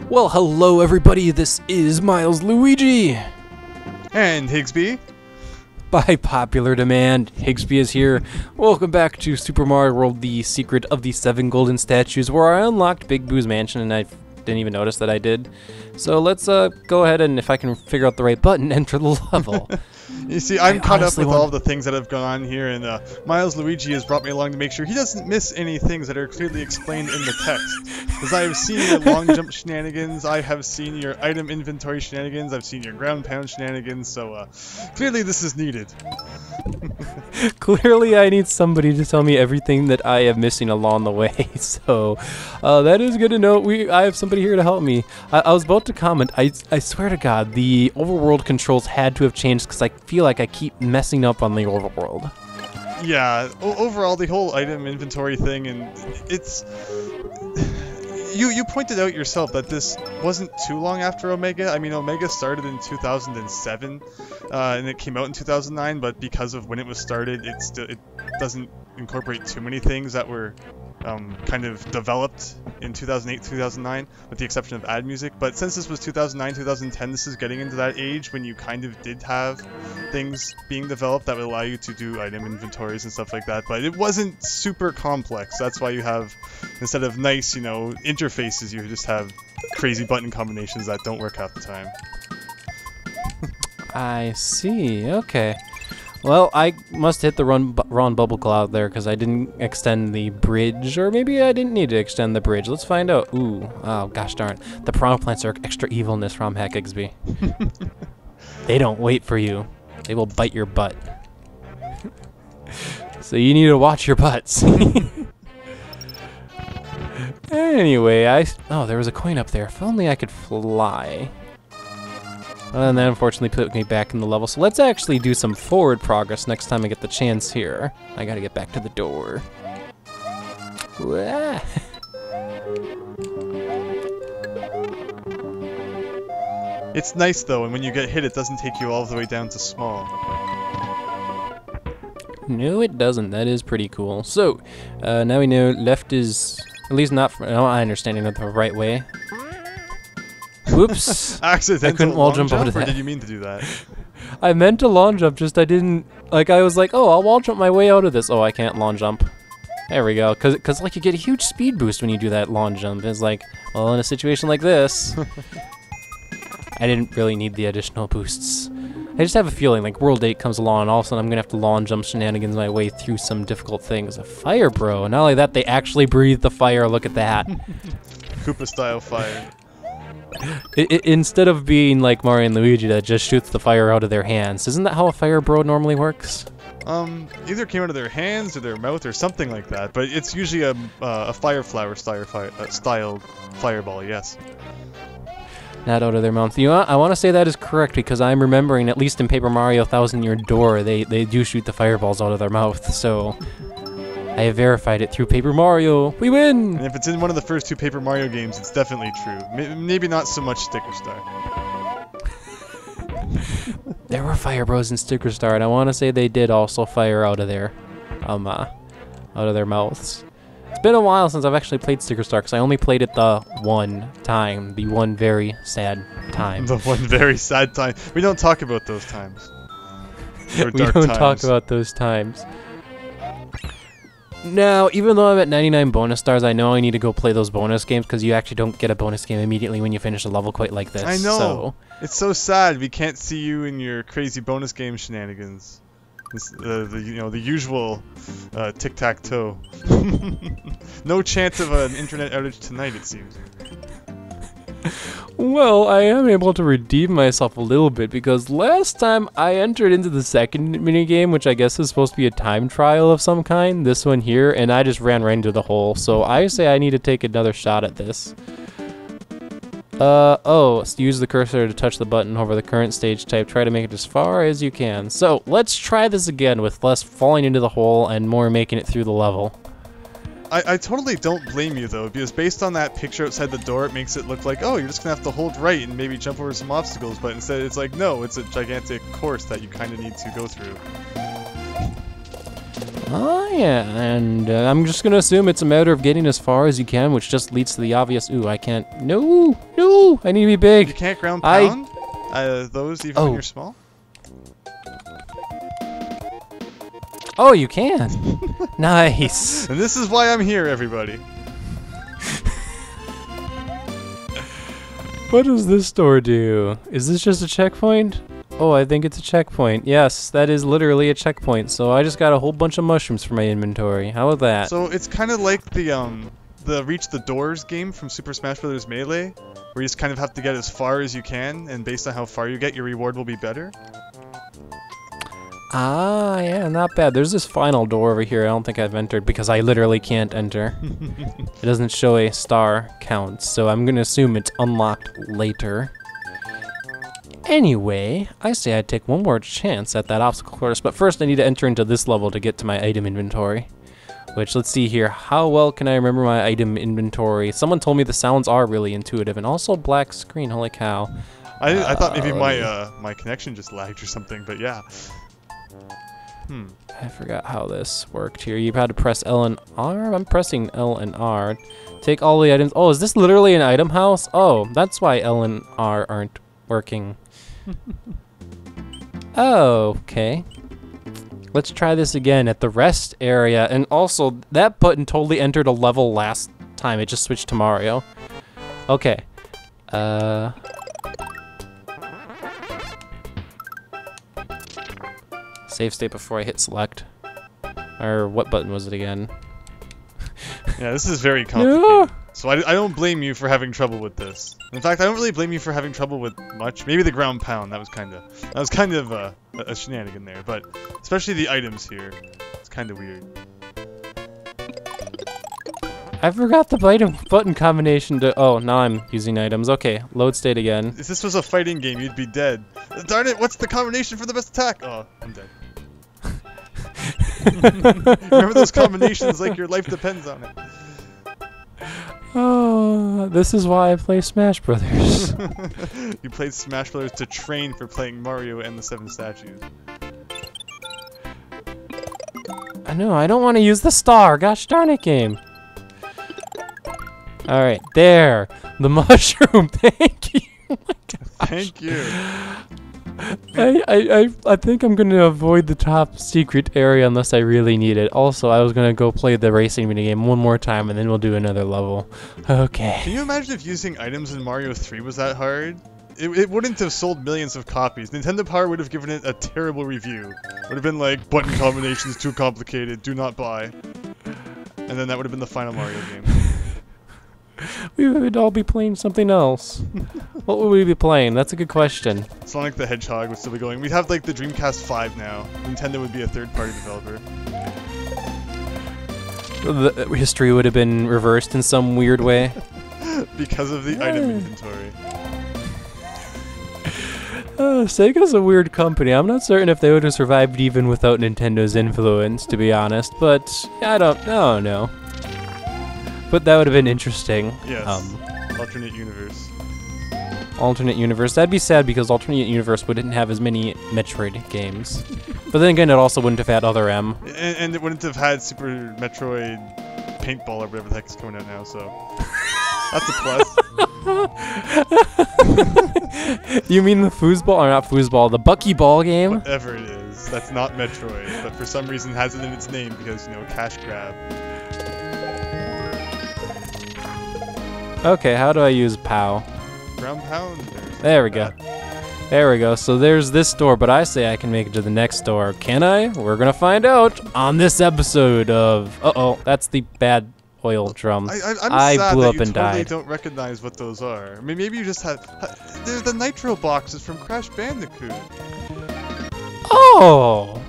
Well, hello everybody, this is Milesluigi! And Higsby. By popular demand, Higsby is here. Welcome back to Super Mario World, the Secret of the 7 Golden Statues, where I unlocked Big Boo's Mansion and I didn't even notice that I did. So let's go ahead and, if I can figure out the right button, enter the level. You see, I'm caught up with all of the things that have gone on here, and Milesluigi has brought me along to make sure he doesn't miss any things that are clearly explained in the text. Because I have seen your long jump shenanigans, I have seen your item inventory shenanigans, I've seen your ground pound shenanigans, so clearly this is needed. Clearly I need somebody to tell me everything that I am missing along the way, so that is good to know. I have somebody here to help me. I was about to comment, I swear to God, the overworld controls had to have changed because I feel like I keep messing up on the overworld. Yeah, overall the whole item inventory thing, and it's... You pointed out yourself that this wasn't too long after Omega. I mean, Omega started in 2007, and it came out in 2009, but because of when it was started, it doesn't incorporate too many things that were kind of developed in 2008, 2009, with the exception of ad music. But since this was 2009, 2010, this is getting into that age when you kind of did have things being developed that would allow you to do item inventories and stuff like that. But it wasn't super complex. That's why you have, instead of nice, interfaces, you just have crazy button combinations that don't work half the time. I see. Okay. Well, I must hit the wrong bubble cloud there because I didn't extend the bridge, or maybe I didn't need to extend the bridge. Let's find out. Ooh, oh gosh darn. The piranha plants are extra evilness from Heck Higsby. They don't wait for you. They will bite your butt. So you need to watch your butts. Anyway, oh, there was a coin up there. If only I could fly. And that unfortunately put me back in the level. So let's actually do some forward progress next time I get the chance here. I gotta get back to the door. Wah. It's nice though, and when you get hit, it doesn't take you all the way down to small. No, it doesn't. That is pretty cool. So, now we know left is, at least not from my understanding of the right way. Whoops. Accidental I couldn't wall jump over that. Or did you mean to do that? I meant to long jump, just I didn't, I was like, oh, I'll wall jump my way out of this. Oh, I can't long jump. There we go. Cause like you get a huge speed boost when you do that long jump. It's like, well, in a situation like this, I didn't really need the additional boosts. I just have a feeling like World 8 comes along and all of a sudden I'm gonna have to long jump shenanigans my way through some difficult things. A fire bro. Not only that, they actually breathe the fire. Look at that. Koopa style fire. Instead of being like Mario and Luigi that just shoots the fire out of their hands, isn't that how a fire bro normally works? Either came out of their hands or their mouth or something like that, but it's usually a fire flower style fireball, yes. Not out of their mouth. I want to say that is correct because I'm remembering, at least in Paper Mario 1000 Year Door, they do shoot the fireballs out of their mouth, so I have verified it through Paper Mario. We win! And if it's in one of the first 2 Paper Mario games, it's definitely true. Maybe not so much Sticker Star. There were fire bros in Sticker Star, and I want to say they did also fire out of their mouths. It's been a while since I've actually played Sticker Star because I only played it the one time, the one very sad time. The one very sad time. We don't talk about those times. We don't talk about those times. Now, even though I'm at 99 bonus stars, I know I need to go play those bonus games because you actually don't get a bonus game immediately when you finish a level quite like this. I know. So. It's so sad we can't see you in your crazy bonus game shenanigans. The usual tic-tac-toe. No chance of an internet outage tonight, it seems. Well, I am able to redeem myself a little bit because last time I entered into the second minigame, which I guess is supposed to be a time trial of some kind, this one here, and I just ran right into the hole. So I say I need to take another shot at this. Use the cursor to touch the button over the current stage type. Try to make it as far as you can. So let's try this again with less falling into the hole and more making it through the level. I totally don't blame you though, because based on that picture outside the door, it makes it look like, oh, you're just gonna have to hold right and maybe jump over some obstacles, but instead it's like, no, it's a gigantic course that you kind of need to go through. Oh, yeah, and I'm just gonna assume it's a matter of getting as far as you can, which just leads to the obvious, ooh, I can't, no, I need to be big. You can't ground pound? Those even when you're small? Oh, you can. Nice. And this is why I'm here, everybody. What does this door do? Is this just a checkpoint? Oh, I think it's a checkpoint. Yes, that is literally a checkpoint. So I just got a whole bunch of mushrooms for my inventory. How about that? So it's kind of like the Reach the Doors game from Super Smash Bros. Melee, where you just kind of have to get as far as you can, and based on how far you get, your reward will be better. Ah, yeah, not bad. There's this final door over here I don't think I've entered because I literally can't enter. It doesn't show a star count, so I'm gonna assume it's unlocked later. Anyway, I say I'd take one more chance at that obstacle course, but first I need to enter into this level to get to my item inventory. Which, let's see here, how well can I remember my item inventory? Someone told me the sounds are really intuitive, and also black screen, holy cow. I thought maybe my connection just lagged or something, but yeah. I forgot how this worked here. You had to press L and R? I'm pressing L and R. Take all the items. Oh, is this literally an item house? Oh, that's why L and R aren't working. Oh, okay. Let's try this again at the rest area. And also, that button totally entered a level last time. It just switched to Mario. Okay. Save state before I hit select. Or what button was it again? Yeah, this is very complicated. No! So I don't blame you for having trouble with this. In fact, I don't really blame you for having trouble with much. Maybe the ground pound. That was kind of a shenanigan there. But especially the items here, it's kind of weird. I forgot the button combination to. Oh, now I'm using items. Okay, load state again. If this was a fighting game, you'd be dead. Darn it! What's the combination for the best attack? Oh, I'm dead. Remember those combinations like your life depends on it. Oh, this is why I play Smash Brothers. You played Smash Brothers to train for playing Mario and the 7 Statues. I know, I don't want to use the star. Gosh darn it, game. Alright, there. The mushroom. Thank you. Oh my gosh. Thank you. I think I'm gonna avoid the top secret area unless I really need it. Also, I was gonna go play the racing minigame one more time and then we'll do another level. Okay. Can you imagine if using items in Mario 3 was that hard? It wouldn't have sold millions of copies. Nintendo Power would have given it a terrible review. Would have been like, button combinations too complicated, do not buy. And then that would have been the final Mario game. We would all be playing something else. What would we be playing? That's a good question. Sonic the Hedgehog would still be going. We'd have like the Dreamcast 5 now. Nintendo would be a third-party developer. The history would have been reversed in some weird way. Because of the item inventory. Sega's a weird company. I'm not certain if they would have survived even without Nintendo's influence, to be honest. But I don't know. But that would have been interesting. Yes. Alternate universe. Alternate universe. That'd be sad because alternate universe wouldn't have as many Metroid games. But then again, it also wouldn't have had other M. And it wouldn't have had Super Metroid Paintball or whatever the heck is coming out now, so... That's a plus. You mean the foosball? Or not foosball, the buckyball game? Whatever it is. That's not Metroid, but for some reason has it in its name because, you know, cash grab. Okay, how do I use POW? Ground pound? There we go. There we go. So there's this door, but I say I can make it to the next door. Can I? We're gonna find out on this episode of... Uh-oh, that's the bad oil drum. I'm sad blew that up you and totally died. don't recognize what those are. I mean, maybe you just have... They're the nitro boxes from Crash Bandicoot. Oh!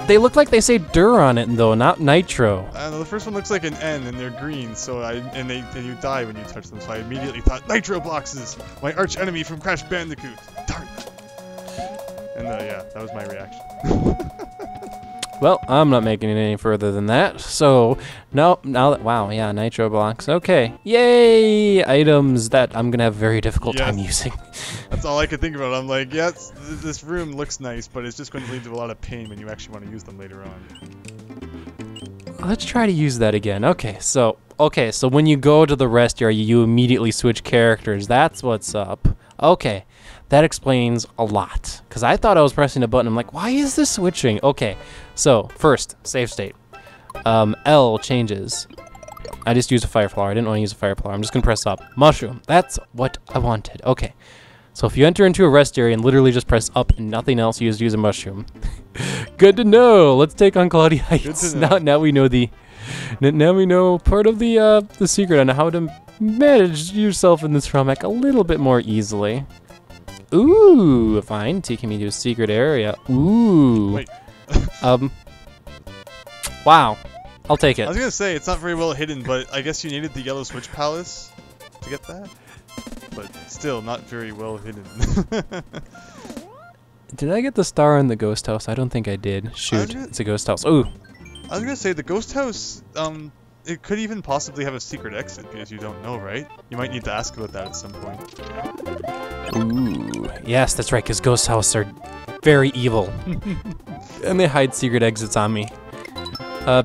They look like they say Dur on it, though, not Nitro. I don't know, the first one looks like an N, and they're green, so and you die when you touch them, so I immediately thought, Nitro boxes! My arch enemy from Crash Bandicoot! Darn it! And yeah, that was my reaction. Well, I'm not making it any further than that, so now that, wow, yeah, Nitro blocks, okay. Yay! Items that I'm gonna have a very difficult time using. That's all I could think about. I'm like, yes, this room looks nice, but it's just going to lead to a lot of pain when you actually want to use them later on. Let's try to use that again. Okay, so when you go to the rest area, you immediately switch characters. That's what's up. Okay, that explains a lot. Because I thought I was pressing a button. I'm like, why is this switching? Okay, so first, save state. L changes. I just used a fire flower. I didn't want to use a fire flower. I'm just going to press up. Mushroom. That's what I wanted. Okay. So if you enter into a rest area and literally just press up and nothing else, you just use a mushroom. Good to know. Let's take on Cloudy Heights. Now we know now we know part of the secret on how to manage yourself in this ROM hack a little bit more easily. Ooh, fine. Taking me to a secret area. Ooh. Wait. Wow. I'll take it. I was gonna say it's not very well hidden, but I guess you needed the Yellow Switch Palace to get that. But still, not very well hidden. Did I get the star in the ghost house? I don't think I did. Shoot, it's a ghost house. Ooh. I was gonna say the ghost house. It could even possibly have a secret exit because you don't know, right? You might need to ask about that at some point. Ooh. Yes, that's right. Because ghost houses are very evil, and they hide secret exits on me.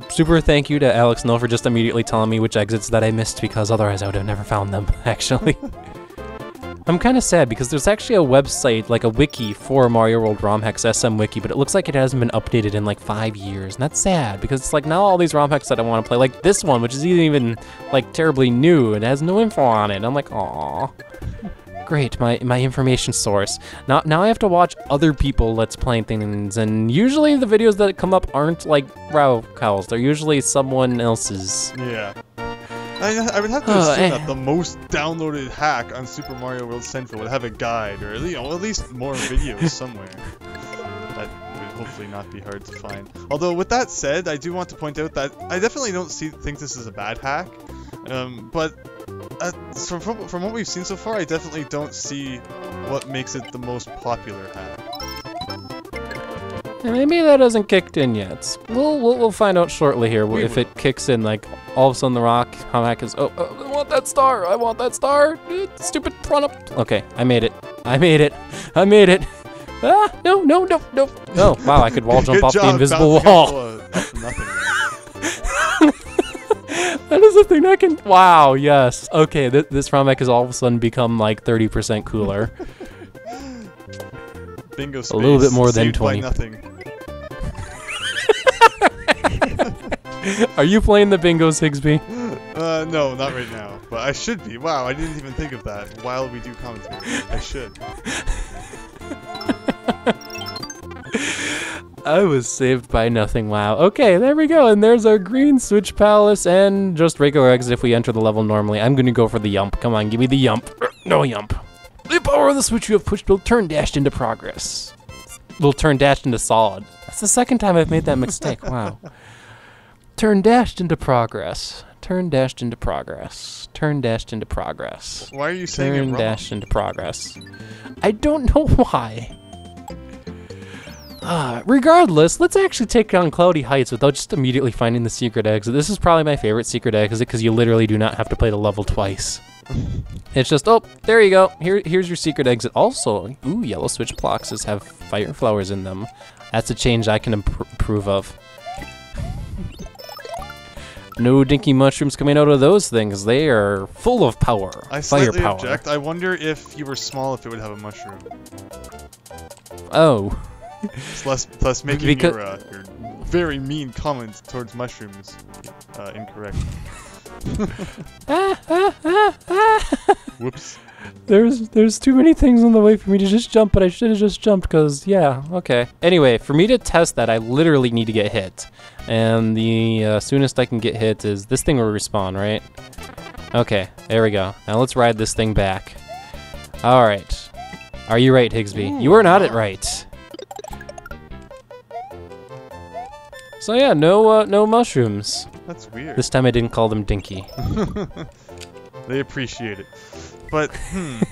Super thank you to Alex Null for just immediately telling me which exits that I missed, because otherwise I would have never found them, actually. I'm kind of sad because there's actually a website, like a wiki for Mario World ROM hacks, SM Wiki, but it looks like it hasn't been updated in like 5 years, and that's sad, because it's like now all these ROM hacks that I want to play, like this one, which isn't even like terribly new, it has no info on it, and I'm like, aww. Great, my information source. Now I have to watch other people Let's Play things, and usually the videos that come up aren't like Rao's. They're usually someone else's. Yeah. I would have to assume that the most downloaded hack on Super Mario World Central would have a guide, or at least more videos somewhere. That would hopefully not be hard to find. Although with that said, I do want to point out that I definitely don't think this is a bad hack, but from what we've seen so far, I definitely don't see what makes it the most popular hack. Maybe that hasn't kicked in yet. We'll find out shortly here if it kicks in. Like all of a sudden, the rock hack is. Oh, I want that star! I want that star! Stupid run up. Okay, I made it. I made it. I made it. Ah, no. Oh, wow! I could wall jump off the invisible wall. That is the thing I can. Wow. Yes. Okay. This ROM hack has all of a sudden become like 30% cooler. Bingo space. A little bit more than 20. Nothing. Are you playing the bingos, Higsby? No, not right now. But I should be. Wow, I didn't even think of that while we do commentary. I should. I was saved by nothing. Wow. Okay, there we go. And there's our green switch palace and just regular exit if we enter the level normally. I'm going to go for the yump. Come on, give me the yump. No yump. The power of the switch you have pushed will turn dashed into progress. Will turn dashed into solid. That's the second time I've made that mistake. Wow. Turn dashed into progress. Turn dashed into progress. Turn dashed into progress. Why are you saying it wrong? Turn dashed into progress. I don't know why. Regardless, let's actually take on Cloudy Heights without just immediately finding the secret exit. This is probably my favorite secret exit because you literally do not have to play the level twice. It's just, oh, there you go. Here's your secret exit. Also, ooh, yellow switch boxes have fire flowers in them. That's a change I can approve of. No dinky mushrooms coming out of those things. They are full of power. I slightly object. I wonder if you were small if it would have a mushroom. Oh. Thus making your very mean comment towards mushrooms incorrect. Whoops. There's too many things on the way for me to just jump, but I should have just jumped because, yeah, okay. Anyway, for me to test that, I literally need to get hit. And the soonest I can get hit is this thing will respawn, right? Okay, there we go. Now let's ride this thing back. All right. Are you right, Higsby? You are not it right. So yeah, no mushrooms. That's weird. This time I didn't call them dinky. They appreciate it. But,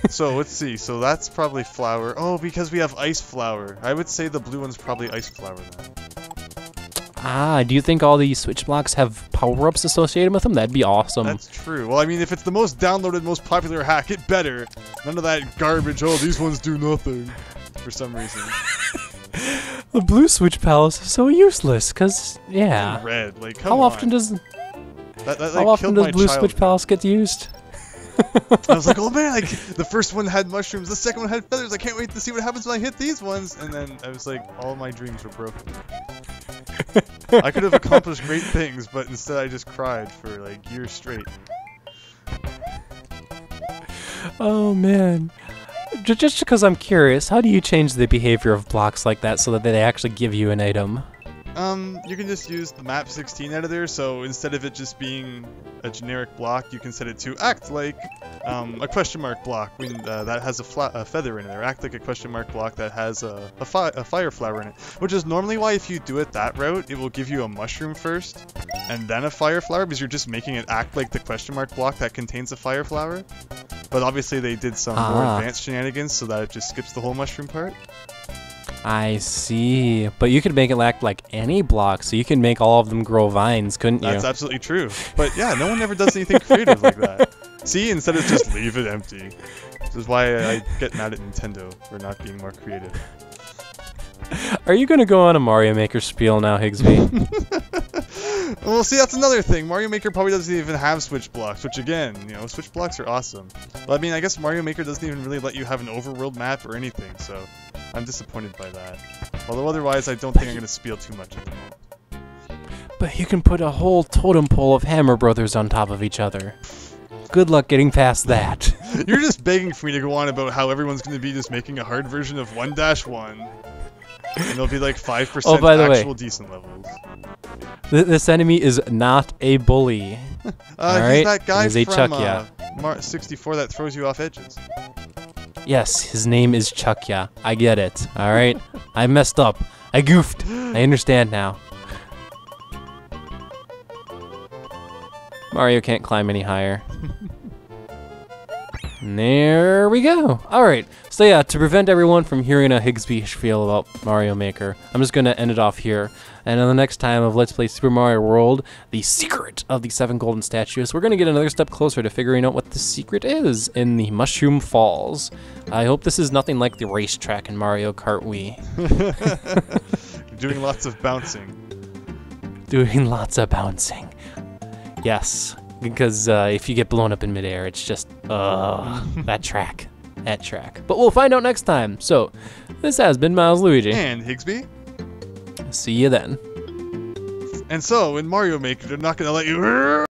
so let's see. So that's probably flower. Oh, because we have ice flower. I would say the blue one's probably ice flower then. Ah, do you think all these switch blocks have power-ups associated with them? That'd be awesome. That's true. Well, I mean, if it's the most downloaded, most popular hack, it better. None of that garbage, oh, these ones do nothing. For some reason. The blue switch palace is so useless, cause yeah. And red, like come How on. often does That, how often does blue switch palace get used? I was like, oh man, like the first one had mushrooms, the second one had feathers. I can't wait to see what happens when I hit these ones. And then I was like, all my dreams were broken. I could have accomplished great things, but instead I just cried for like years straight. Oh man. Just because I'm curious, how do you change the behavior of blocks like that so that they actually give you an item? You can just use the map 16 editor, so instead of it just being a generic block, you can set it to act like a question mark block when that has a feather in it, or act like a question mark block that has a fire flower in it. Which is normally why if you do it that route, it will give you a mushroom first, and then a fire flower, because you're just making it act like the question mark block that contains a fire flower. But obviously they did some more advanced shenanigans so that it just skips the whole mushroom part. I see. But you could make it act like any block, so you can make all of them grow vines, couldn't you? That's absolutely true. But yeah, no one ever does anything creative like that. See, instead of just leave it empty. This is why I get mad at Nintendo for not being more creative. Are you going to go on a Mario Maker spiel now, Higsby? Well, see, that's another thing. Mario Maker probably doesn't even have switch blocks, which again, you know, switch blocks are awesome. But I mean, I guess Mario Maker doesn't even really let you have an overworld map or anything, so I'm disappointed by that. Although otherwise, I don't think I'm going to spiel too much at the moment. But you can put a whole totem pole of Hammer Brothers on top of each other. Good luck getting past that. You're just begging for me to go on about how everyone's going to be just making a hard version of 1-1. And there'll be like 5% by the actual way, decent levels. This enemy is not a bully. Alright? He's that guy He's a from Chuckya. 64 that throws you off edges. Yes, his name is Chuckya. I get it. Alright? I messed up. I goofed. I understand now. Mario can't climb any higher. And there we go. Alright, so yeah, to prevent everyone from hearing a Higsby spiel about Mario Maker, I'm just going to end it off here. And on the next time of Let's Play Super Mario World, the secret of the 7 golden statues, we're going to get another step closer to figuring out what the secret is in the Mushroom Falls. I hope this is nothing like the racetrack in Mario Kart Wii. Doing lots of bouncing. Doing lots of bouncing. Yes. Because if you get blown up in midair, it's just, that track. But we'll find out next time. So, this has been Milesluigi. And Higsby. See you then. And so, in Mario Maker, they're not going to let you...